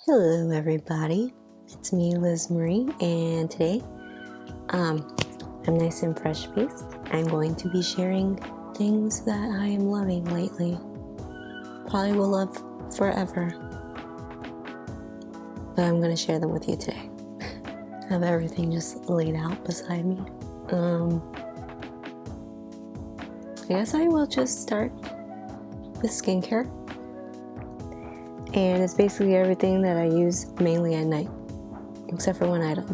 Hello everybody, it's me Lyzmarie, and today I'm nice and fresh faced. I'm going to be sharing things that I am loving lately. Probably will love forever, but I'm going to share them with you today. I have everything just laid out beside me. I guess I will just start with skincare. And it's basically everything that I use mainly at night, except for one item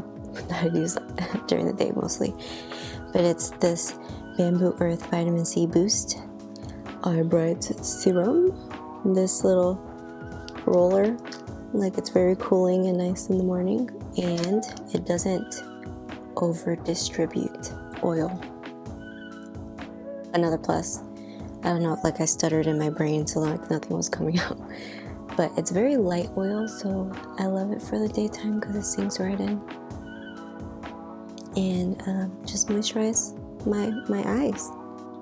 that I use during the day mostly. But it's this BambuEarth Vitamin C Boost Eyebright Serum. This little roller, like it's very cooling and nice in the morning, and it doesn't over distribute oil. Another plus, I don't know, like I stuttered in my brain, so like nothing was coming out. But it's very light oil, so I love it for the daytime because it sinks right in. And just moisturize my eyes.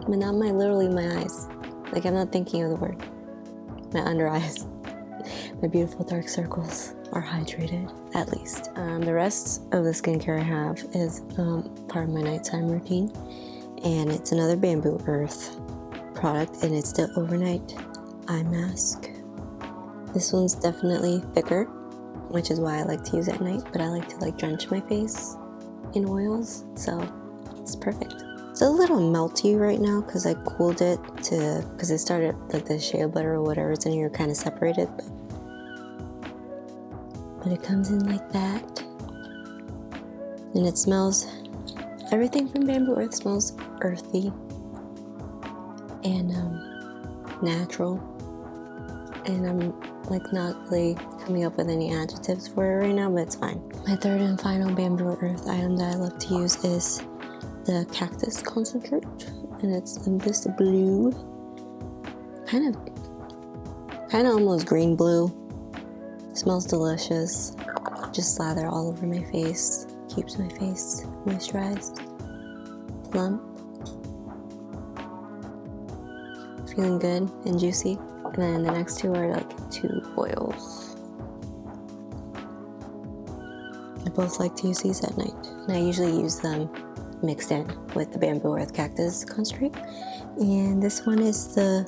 But not literally my eyes. Like, I'm not thinking of the word. My under eyes. My beautiful dark circles are hydrated, at least. The rest of the skincare I have is part of my nighttime routine. And it's another BambuEarth product, and it's the overnight eye mask. This one's definitely thicker, which is why I like to use it at night, but I like to like drench my face in oils, so it's perfect. It's a little melty right now because I cooled it because it started like the shea butter or whatever is in here kind of separated, but it comes in like that. And it smells, everything from BambuEarth smells earthy and natural. And I'm like not really coming up with any adjectives for it right now, but it's fine. My third and final BambuEarth item that I love to use is the Cactus Concentrate, and it's in this blue, kind of almost green blue. Smells delicious. Just slather all over my face. Keeps my face moisturized, plump, feeling good and juicy. And then the next two are like two oils. I both like to use these at night. And I usually use them mixed in with the BambuEarth Cactus Concentrate. And this one is the,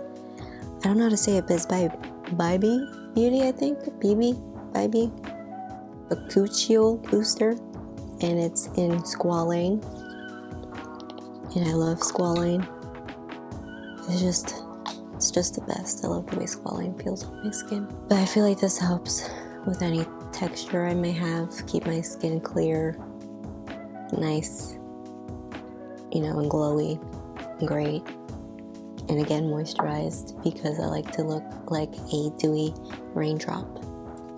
I don't know how to say it, but it's by BYBI, I think. BYBI. Bakuchiol Booster. And it's in squalane. And I love squalane. It's just the best. I love the way squalane feels on my skin. But I feel like this helps with any texture I may have. Keep my skin clear, nice, and glowy, and great. And again, moisturized because I like to look like a dewy raindrop,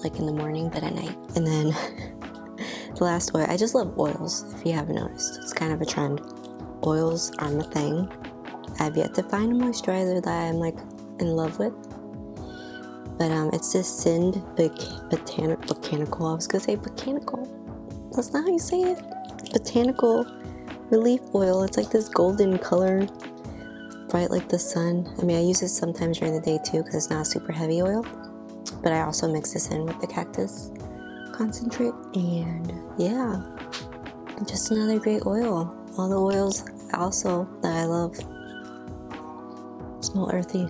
like in the morning, but at night. And then the last oil, I just love oils, if you haven't noticed. It's kind of a trend. Oils are my thing. I've yet to find a moisturizer that I'm like in love with, but it's this Sind Botanical. I was gonna say botanical. That's not how you say it. Botanical Relief Oil. It's like this golden color, bright like the sun. I mean, I use this sometimes during the day too because it's not a super heavy oil, but I also mix this in with the Cactus Concentrate, and yeah, just another great oil. All the oils also that I love smell earthy,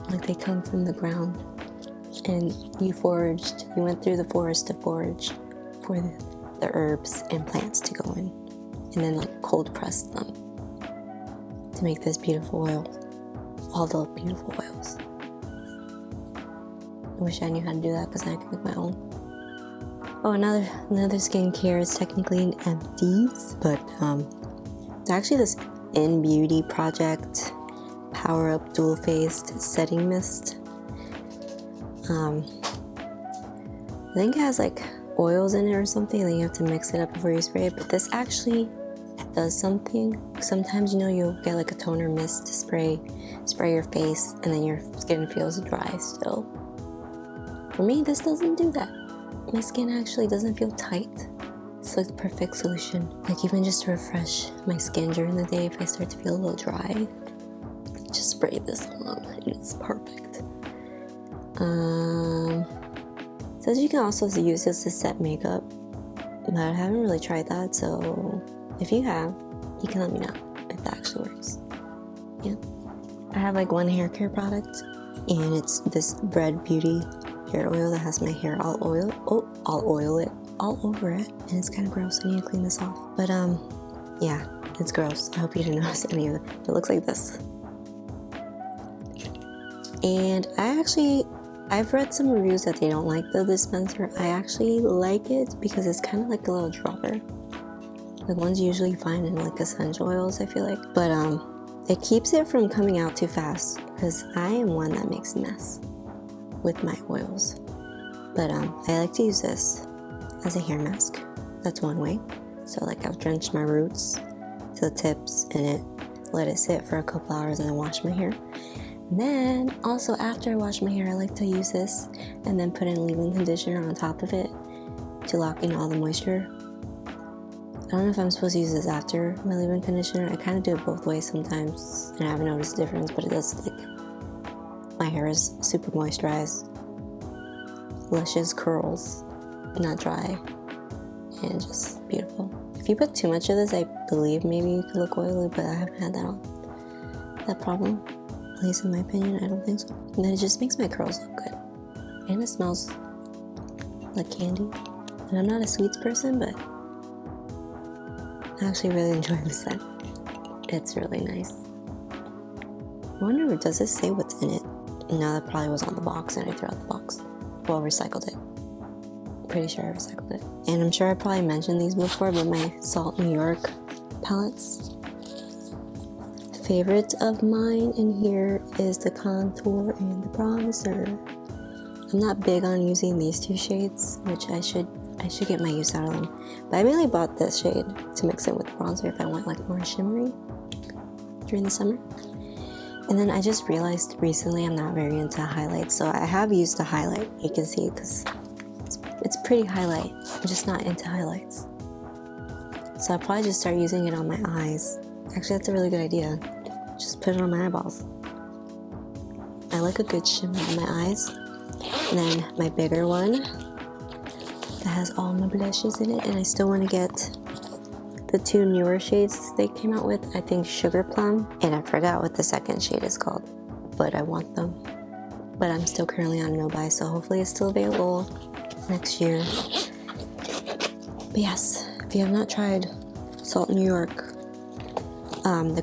like they come from the ground, and you went through the forest to forage for the herbs and plants to go in, and then like cold pressed them to make this beautiful oil, all the beautiful oils. I wish I knew how to do that because I could make my own. Oh, another skincare is technically an empties, but it's actually this iNNBEAUTY project Power Up Dual Faced Setting Mist. I think it has like oils in it or something, then you have to mix it up before you spray it, but this actually does something. Sometimes you'll get like a toner mist to spray your face and then your skin feels dry still. For me, this doesn't do that. My skin actually doesn't feel tight. It's like the perfect solution. Like even just to refresh my skin during the day if I start to feel a little dry, just spray this on and it's perfect. It says you can also use this to set makeup, but I haven't really tried that, so if you have, you can let me know if that actually works. Yeah. I have like one hair care product, and it's this Red Beauty hair oil that has my hair all over it, and it's kind of gross. I need to clean this off. But yeah, it's gross. I hope you didn't notice any of it. It looks like this. And I've read some reviews that they don't like the dispenser. I actually like it because it's kind of like a little dropper. Like ones you usually find in like essential oils, I feel like. But it keeps it from coming out too fast because I am one that makes a mess with my oils. But I like to use this as a hair mask. That's one way. So like I've drenched my roots to the tips in it, let it sit for a couple hours, and then wash my hair. And then also after I wash my hair, I like to use this and then put in leave-in conditioner on top of it to lock in all the moisture. I don't know if I'm supposed to use this after my leave-in conditioner. I kind of do it both ways sometimes, and I haven't noticed a difference, but it does, like, my hair is super moisturized, luscious curls, not dry, and just beautiful. If you put too much of this, I believe maybe you could look oily, but I haven't had that problem. At least in my opinion, I don't think so. And then it just makes my curls look good. And it smells like candy. And I'm not a sweets person, but I actually really enjoy the scent. It's really nice. I wonder, does this say what's in it? No, that probably was on the box and I threw out the box. Well, recycled it. Pretty sure I recycled it. And I'm sure I probably mentioned these before, but my Salt New York palettes. Favorite of mine in here is the contour and the bronzer. I'm not big on using these two shades, which I should get my use out of them. But I mainly bought this shade to mix it with the bronzer if I want like more shimmery during the summer. And then I just realized recently I'm not very into highlights, so I have used a highlight. You can see because it's pretty highlight. I'm just not into highlights. So I'll probably just start using it on my eyes. Actually, that's a really good idea. Just put it on my eyeballs. I like a good shimmer on my eyes. And then my bigger one that has all my blushes in it, and I still want to get the two newer shades they came out with. I think Sugar Plum, and I forgot what the second shade is called, but I want them. But I'm still currently on no buy, so hopefully it's still available next year. But yes, if you have not tried Salt New York, the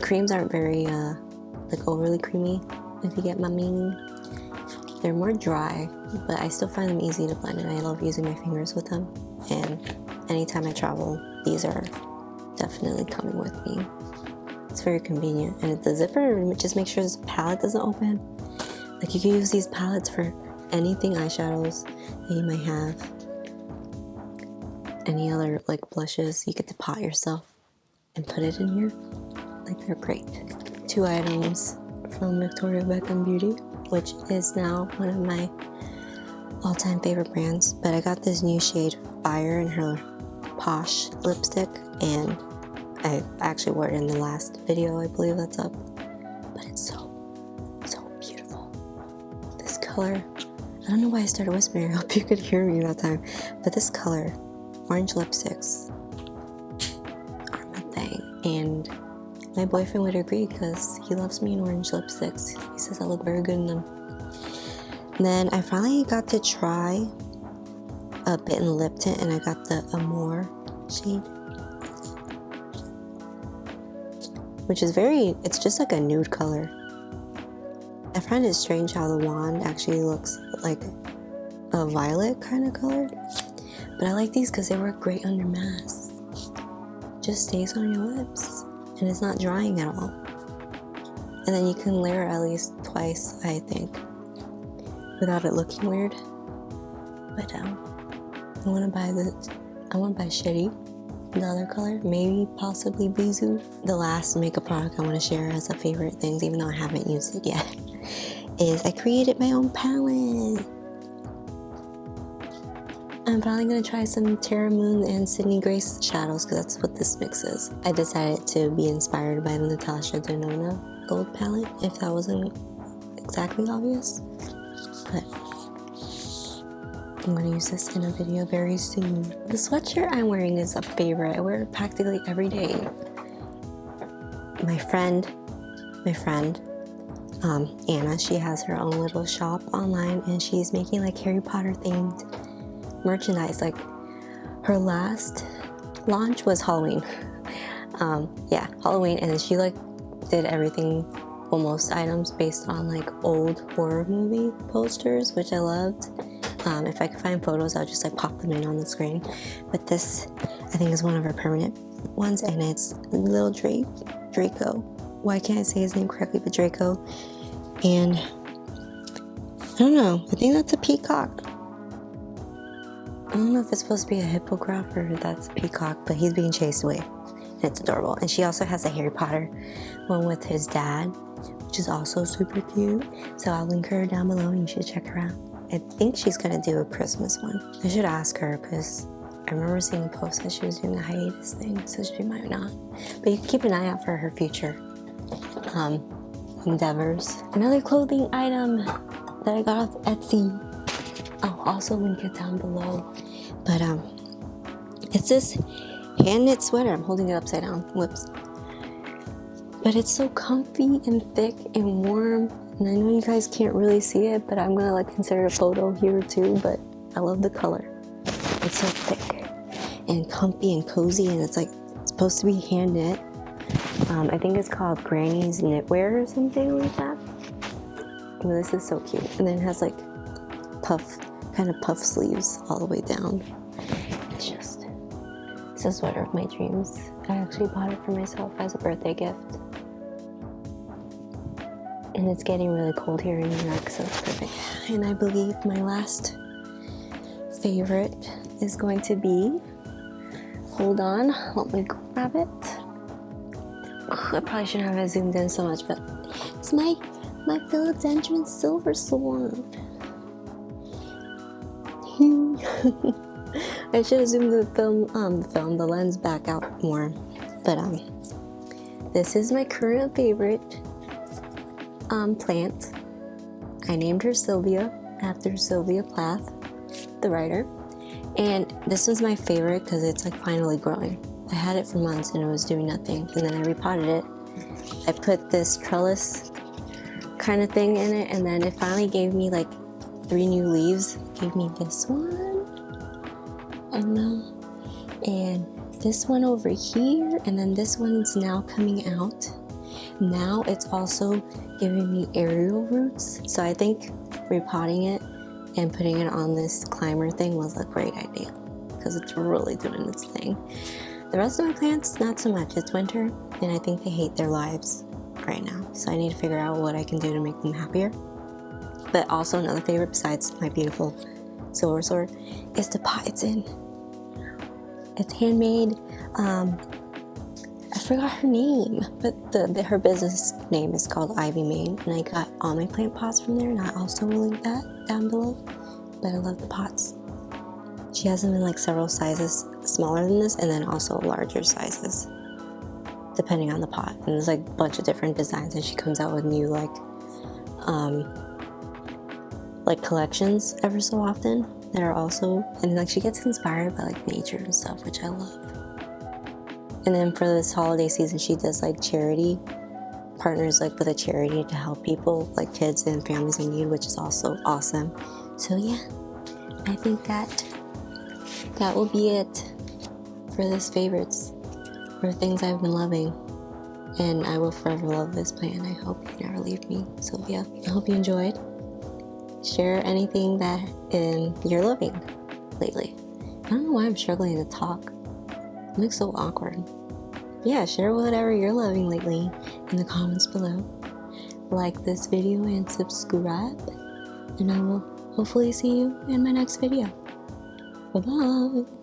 creams aren't very like overly creamy, if you get my meaning. They're more dry, but I still find them easy to blend, and I love using my fingers with them. And anytime I travel, these are definitely coming with me. It's very convenient, and the zipper just makes sure this palette doesn't open. Like you can use these palettes for anything eyeshadows that you might have. Any other like blushes, you get to pot yourself and put it in here. Like they're great. 2 items from Victoria Beckham Beauty, which is now one of my all-time favorite brands. But I got this new shade Fire in her Posh Lipstick, and I actually wore it in the last video, I believe that's up. But it's so beautiful. This color, I don't know why I started whispering, I hope you could hear me that time. But this color, orange lipsticks, are my thing. And my boyfriend would agree because he loves me in orange lipsticks. He says I look very good in them. And then I finally got to try a Bitten lip tint, and I got the Amour shade, which is it's just like a nude color. I find it strange how the wand actually looks like a violet kind of color, but I like these because they work great under masks. Just stays on your lips, and it's not drying at all. And then you can layer at least twice, I think, without it looking weird. But I want to buy Shetty, the other color, maybe possibly Bizu. The last makeup product I want to share as a favorite things, even though I haven't used it yet, is I created my own palette. I'm probably going to try some Terra Moon and Sydney Grace shadows because that's what this mix is. I decided to be inspired by the Natasha Denona gold palette, if that wasn't exactly obvious. But I'm gonna use this in a video very soon. The sweatshirt I'm wearing is a favorite. I wear it practically every day. My friend, Anna, she has her own little shop online and she's making like Harry Potter themed merchandise. Like her last launch was Halloween. Yeah, Halloween, and then she like did everything, almost items based on like old horror movie posters, which I loved. If I could find photos, I'll just like pop them in on the screen. But this, I think, is one of her permanent ones, and it's little Draco. Why can't I say his name correctly? But Draco, and I don't know. I think that's a peacock. I don't know if it's supposed to be a hippogriff or that's a peacock, but he's being chased away. And it's adorable. And she also has a Harry Potter one with his dad, which is also super cute. So I'll link her down below and you should check her out. I think she's gonna do a Christmas one. I should ask her because I remember seeing a post that she was doing a hiatus thing, so she might not. But you can keep an eye out for her future endeavors. Another clothing item that I got off Etsy. I'll also link it down below. But it's this hand knit sweater. I'm holding it upside down. Whoops. But it's so comfy and thick and warm. And I know you guys can't really see it, but I'm gonna like insert a photo here too. But I love the color. It's so thick and comfy and cozy, and it's like it's supposed to be hand knit. I think it's called Grannies Knitwear or something like that. Oh, this is so cute. And then it has like kind of puff sleeves all the way down. It's a sweater of my dreams. I actually bought it for myself as a birthday gift. And it's getting really cold here in New York, so it's perfect. And I believe my last favorite is going to be, hold on, let me grab it. I probably shouldn't have it zoomed in so much, but it's my philodendron silver swan. I should have zoomed the lens back out more. But this is my current favorite plant. I named her Sylvia after Sylvia Plath, the writer. And this was my favorite because it's like finally growing. I had it for months and it was doing nothing. And then I repotted it. I put this trellis kind of thing in it, and then it finally gave me like 3 new leaves. It gave me this one. I don't know. And this one over here, and then this one's now coming out. Now it's also giving me aerial roots. So I think repotting it and putting it on this climber thing was a great idea because it's really doing its thing. The rest of my plants, not so much. It's winter and I think they hate their lives right now. So I need to figure out what I can do to make them happier. But also another favorite besides my beautiful silver sword is the pot it's in. It's handmade. I forgot her name, but her business name is called Ivy Main, and I got all my plant pots from there, and I also will link that down below. But I love the pots. She has them in like several sizes smaller than this, and then also larger sizes, depending on the pot. And there's like a bunch of different designs, and she comes out with new like collections ever so often that are also, and like she gets inspired by like nature and stuff, which I love. And then for this holiday season, she does like charity partners, like with a charity to help people, like kids and families in need, which is also awesome. So yeah, I think that will be it for this favorites, for things I've been loving. And I will forever love this plant. I hope you never leave me, Sylvia. I hope you enjoyed. Share anything that you're loving lately. I don't know why I'm struggling to talk. It looks so awkward. Yeah, share whatever you're loving lately in the comments below. Like this video and subscribe. And I will hopefully see you in my next video. Bye-bye.